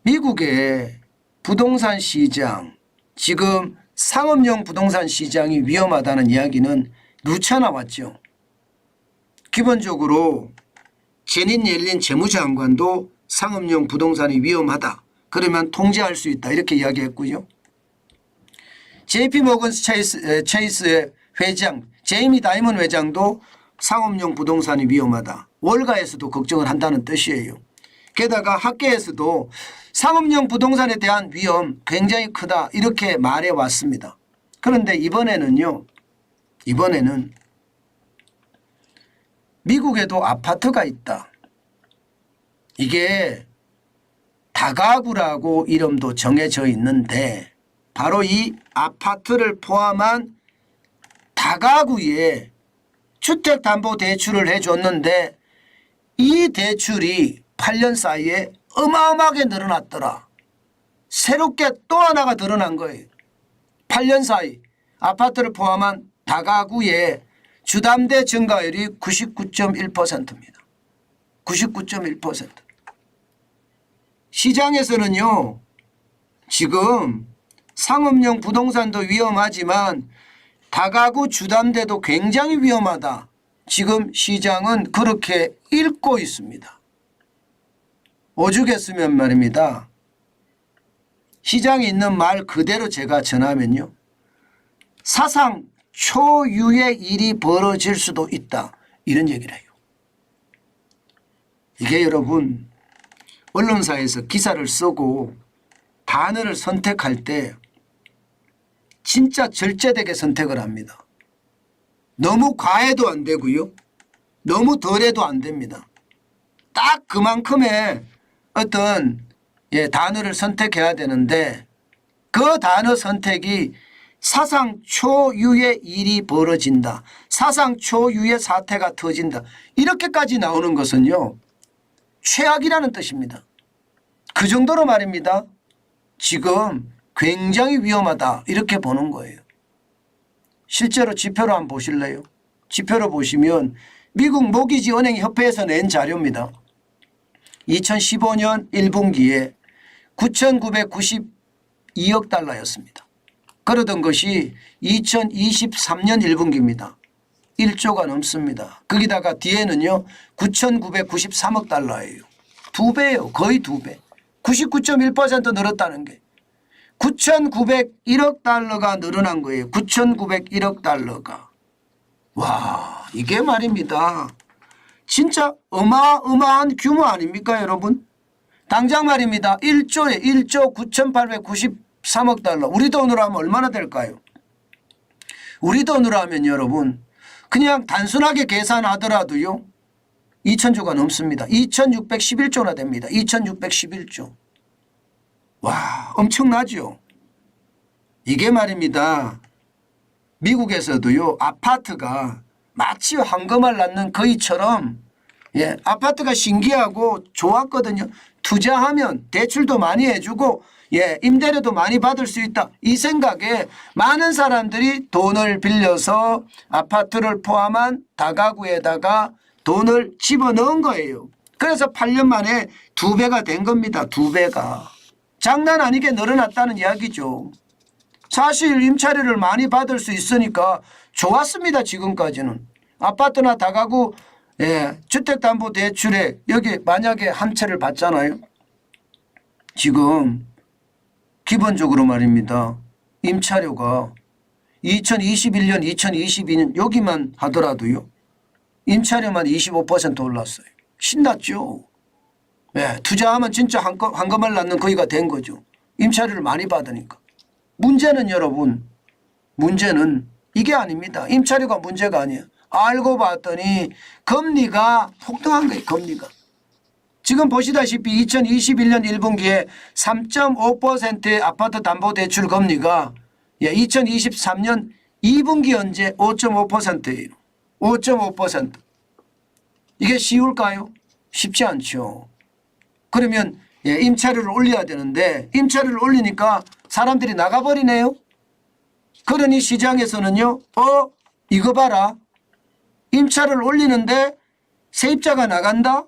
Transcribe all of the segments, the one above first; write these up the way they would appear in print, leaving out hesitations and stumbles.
미국의 부동산 시장, 지금 상업용 부동산 시장이 위험하다는 이야기는 누차 나왔죠. 기본적으로 제닛 옐린 재무장관도 상업용 부동산이 위험하다. 그러면 통제할 수 있다. 이렇게 이야기했고요. JP모건 체이스의 회장 제이미 다이먼 회장도 상업용 부동산이 위험하다. 월가에서도 걱정을 한다는 뜻이에요. 게다가 학계에서도 상업용 부동산에 대한 위험 굉장히 크다. 이렇게 말해 왔습니다. 그런데 이번에는 미국에도 아파트가 있다. 이게 다가구라고 이름도 정해져 있는데 바로 이 아파트를 포함한 다가구에 주택담보대출을 해줬는데 이 대출이 8년 사이에 어마어마하게 늘어났더라. 새롭게 또 하나가 늘어난 거예요. 8년 사이 아파트를 포함한 다가구의 주담대 증가율이 99.1%입니다. 99.1%. 시장에서는요. 지금 상업용 부동산도 위험하지만 다가구 주담대도 굉장히 위험하다. 지금 시장은 그렇게 읽고 있습니다. 오죽했으면 말입니다. 시장에 있는 말 그대로 제가 전하면요. 사상 초유의 일이 벌어질 수도 있다. 이런 얘기를 해요. 이게 여러분 언론사에서 기사를 쓰고 단어를 선택할 때 진짜 절제되게 선택을 합니다. 너무 과해도 안 되고요. 너무 덜해도 안 됩니다. 딱 그만큼의 어떤 단어를 선택해야 되는데 그 단어 선택이 사상 초유의 일이 벌어진다. 사상 초유의 사태가 터진다. 이렇게까지 나오는 것은요. 최악이라는 뜻입니다. 그 정도로 말입니다. 지금 굉장히 위험하다. 이렇게 보는 거예요. 실제로 지표로 한번 보실래요? 지표로 보시면 미국 모기지 은행협회에서 낸 자료입니다. 2015년 1분기에 9,992억 달러였습니다. 그러던 것이 2023년 1분기입니다. 1조가 넘습니다. 거기다가 뒤에는요 9,993억 달러예요. 2배예요. 거의 2배. 99.1% 늘었다는 게 9,901억 달러가 늘어난 거예요. 9,901억 달러가. 와, 이게 말입니다. 진짜 어마어마한 규모 아닙니까 여러분? 당장 말입니다. 1조에 1조 9,893억 달러. 우리 돈으로 하면 얼마나 될까요? 우리 돈으로 하면 여러분 그냥 단순하게 계산하더라도요. 2,000조가 넘습니다. 2,611조나 됩니다. 2,611조. 와, 엄청나죠. 이게 말입니다. 미국에서도요. 아파트가 마치 황금알 낳는 거위처럼 아파트가 신기하고 좋았거든요. 투자하면 대출도 많이 해주고 임대료도 많이 받을 수 있다. 이 생각에 많은 사람들이 돈을 빌려서 아파트를 포함한 다가구에다가 돈을 집어넣은 거예요. 그래서 8년 만에 2배가 된 겁니다. 2배가. 장난 아니게 늘어났다는 이야기죠. 사실 임차료를 많이 받을 수 있으니까 좋았습니다. 지금까지는. 아파트나 다가구 주택담보대출에 여기 만약에 한 채를 받잖아요. 지금 기본적으로 말입니다. 임차료가 2021년 2022년 여기만 하더라도요. 임차료만 25% 올랐어요. 신났죠. 투자하면 진짜 황금알 낳는 거위가 된 거죠. 임차료를 많이 받으니까. 문제는 여러분 문제는 이게 아닙니다. 임차료가 문제가 아니에요. 알고 봤더니 금리가 폭등한 거예요. 금리가. 지금 보시다시피 2021년 1분기에 3.5%의 아파트 담보대출 금리가 2023년 2분기 현재 5.5%예요. 5.5%. 이게 쉬울까요? 쉽지 않죠. 그러면 임차료를 올려야 되는데 임차료를 올리니까 사람들이 나가버리네요. 그러니 시장에서는요. 이거 봐라. 임차료를 올리는데 세입자가 나간다?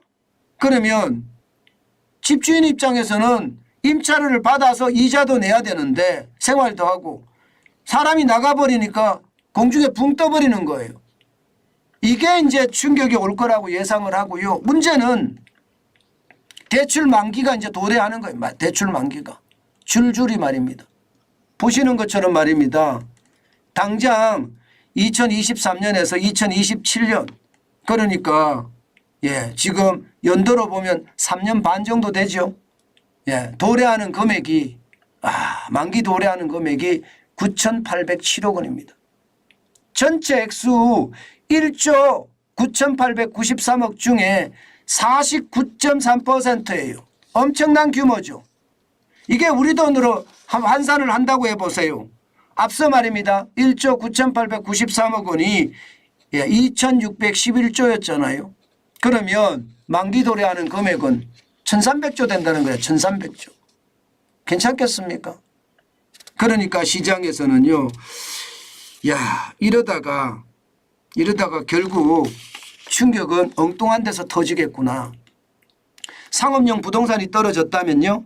그러면 집주인 입장에서는 임차료를 받아서 이자도 내야 되는데 생활도 하고 사람이 나가버리니까 공중에 붕 떠버리는 거예요. 이게 이제 충격이 올 거라고 예상을 하고요. 문제는 대출 만기가 이제 도래하는 거예요. 대출 만기가. 줄줄이 말입니다. 보시는 것처럼 말입니다. 당장 2023년에서 2027년 그러니까 지금 연도로 보면 3년 반 정도 되죠. 도래하는 금액이 만기 도래하는 금액이 9,807억 원입니다. 전체 액수 1조 9,893억 중에 49.3%예요. 엄청난 규모죠. 이게 우리 돈으로 환산을 한다고 해보세요. 앞서 말입니다. 1조 9,893억 원이 2,611조였잖아요. 그러면 만기 도래하는 금액은 1,300조 된다는 거예요. 1,300조. 괜찮겠습니까? 그러니까 시장에서는요. 이러다가 결국 충격은 엉뚱한 데서 터지겠구나. 상업용 부동산이 떨어졌다면요.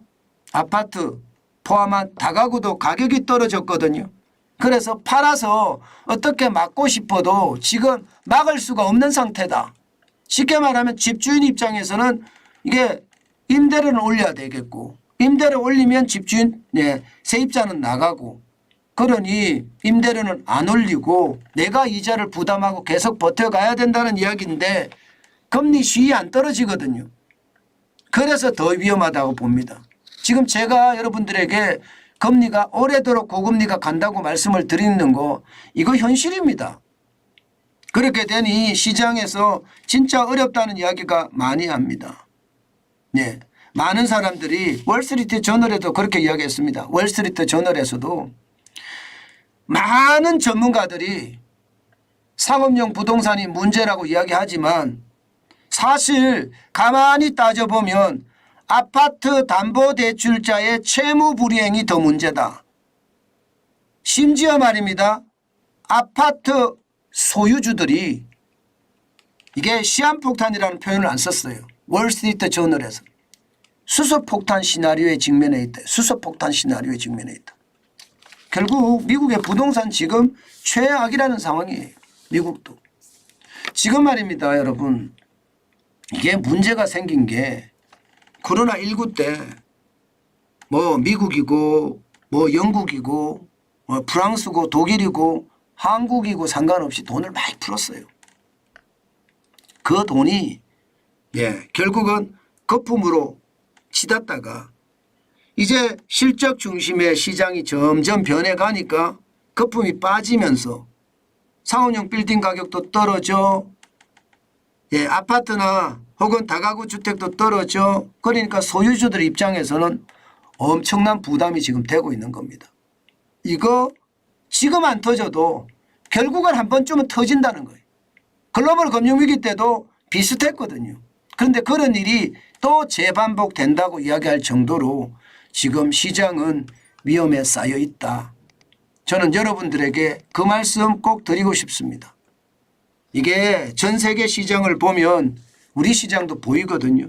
아파트 포함한 다가구도 가격이 떨어졌거든요. 그래서 팔아서 어떻게 막고 싶어도 지금 막을 수가 없는 상태다. 쉽게 말하면 집주인 입장에서는 이게 임대료는 올려야 되겠고 임대료 올리면 집주인 세입자는 나가고 그러니 임대료는 안 올리고 내가 이자를 부담하고 계속 버텨가야 된다는 이야기인데 금리 쉬이 안 떨어지거든요. 그래서 더 위험하다고 봅니다. 지금 제가 여러분들에게 금리가 오래도록 고금리가 간다고 말씀을 드리는 거 이거 현실입니다. 그렇게 되니 시장에서 진짜 어렵다는 이야기가 많이 합니다. 많은 사람들이 월스트리트 저널에도 그렇게 이야기했습니다. 월스트리트 저널에서도 많은 전문가들이 상업용 부동산이 문제라고 이야기하지만 사실 가만히 따져보면 아파트 담보대출자의 채무불이행이 더 문제다. 심지어 말입니다. 아파트 소유주들이 이게 시한폭탄이라는 표현을 안 썼어요. 월스트리트 저널에서. 수소폭탄 시나리오에 직면해 있다. 수소폭탄 시나리오에 직면해 있다. 결국 미국의 부동산 지금 최악이라는 상황이에요. 미국도. 지금 말입니다. 여러분. 이게 문제가 생긴 게 코로나19 때 뭐 미국이고 뭐 영국이고 뭐 프랑스고 독일이고 한국이고 상관없이 돈을 많이 풀었어요. 그 돈이 결국은 거품으로 치닫다가 이제 실적 중심의 시장이 점점 변해가니까 거품이 빠지면서 상업용 빌딩 가격도 떨어져 아파트나 혹은 다가구 주택도 떨어져 그러니까 소유주들 입장에서는 엄청난 부담이 지금 되고 있는 겁니다. 이거 지금 안 터져도 결국은 한 번쯤은 터진다는 거예요. 글로벌 금융위기 때도 비슷했거든요. 그런데 그런 일이 또 재반복된다고 이야기할 정도로 지금 시장은 위험에 쌓여 있다. 저는 여러분들에게 그 말씀 꼭 드리고 싶습니다. 이게 전 세계 시장을 보면 우리 시장도 보이거든요.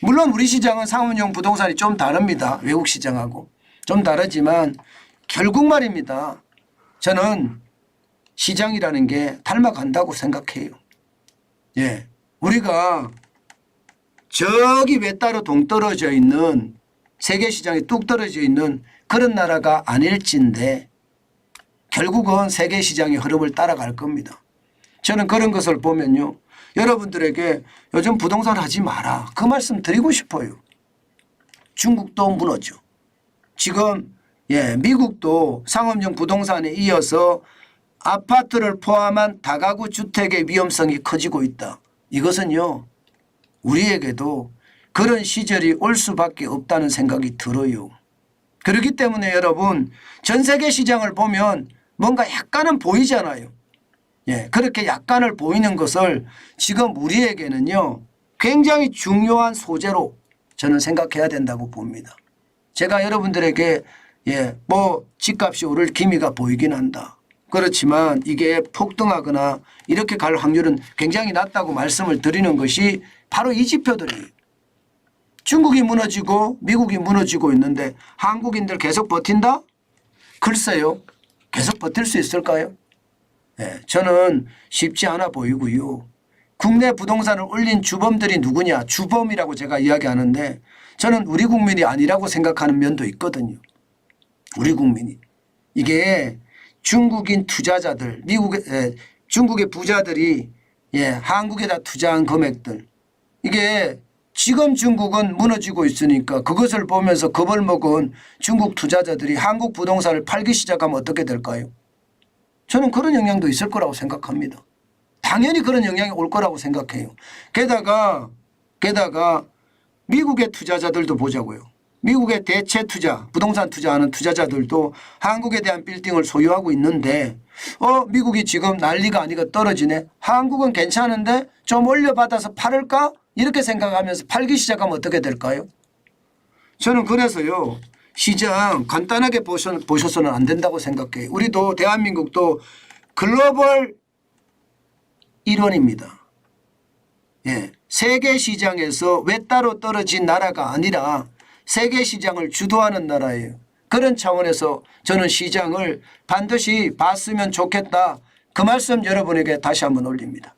물론 우리 시장은 상업용 부동산이 좀 다릅니다. 외국 시장하고 좀 다르지만 결국 말입니다. 저는 시장이라는 게 닮아간다고 생각해요. 우리가 저기 외따로 동떨어져 있는 세계 시장에 뚝 떨어져 있는 그런 나라가 아닐진데 결국은 세계 시장의 흐름을 따라갈 겁니다. 저는 그런 것을 보면요. 여러분들에게 요즘 부동산 하지 마라. 그 말씀 드리고 싶어요. 중국도 무너져. 지금 미국도 상업용 부동산에 이어서 아파트를 포함한 다가구 주택의 위험성이 커지고 있다. 이것은요. 우리에게도 그런 시절이 올 수밖에 없다는 생각이 들어요. 그렇기 때문에 여러분 전 세계 시장을 보면 뭔가 약간은 보이잖아요. 그렇게 약간을 보이는 것을 지금 우리에게는요. 굉장히 중요한 소재로 저는 생각해야 된다고 봅니다. 제가 여러분들에게 뭐 집값이 오를 기미가 보이긴 한다. 그렇지만 이게 폭등하거나 이렇게 갈 확률은 굉장히 낮다고 말씀을 드리는 것이 바로 이 지표들이에요. 중국이 무너지고 미국이 무너지고 있는데 한국인들 계속 버틴다? 글쎄요. 계속 버틸 수 있을까요? 네, 저는 쉽지 않아 보이고요. 국내 부동산을 올린 주범들이 누구냐. 주범이라고 제가 이야기하는데 저는 우리 국민이 아니라고 생각하는 면도 있거든요. 우리 국민이. 이게 중국인 투자자들, 중국의 부자들이 한국에다 투자한 금액들. 이게 지금 중국은 무너지고 있으니까 그것을 보면서 겁을 먹은 중국 투자자들이 한국 부동산을 팔기 시작하면 어떻게 될까요? 저는 그런 영향도 있을 거라고 생각합니다. 당연히 그런 영향이 올 거라고 생각해요. 게다가 미국의 투자자들도 보자고요. 미국의 대체 투자, 부동산 투자하는 투자자들도 한국에 대한 빌딩을 소유하고 있는데 미국이 지금 난리가 아니가 떨어지네. 한국은 괜찮은데 좀 올려받아서 팔을까? 이렇게 생각하면서 팔기 시작하면 어떻게 될까요? 저는 그래서요. 시장 간단하게 보셔서는 안 된다고 생각해요. 우리도 대한민국도 글로벌 일원입니다. 세계 시장에서 외따로 떨어진 나라가 아니라 세계 시장을 주도하는 나라예요. 그런 차원에서 저는 시장을 반드시 봤으면 좋겠다. 그 말씀 여러분에게 다시 한번 올립니다.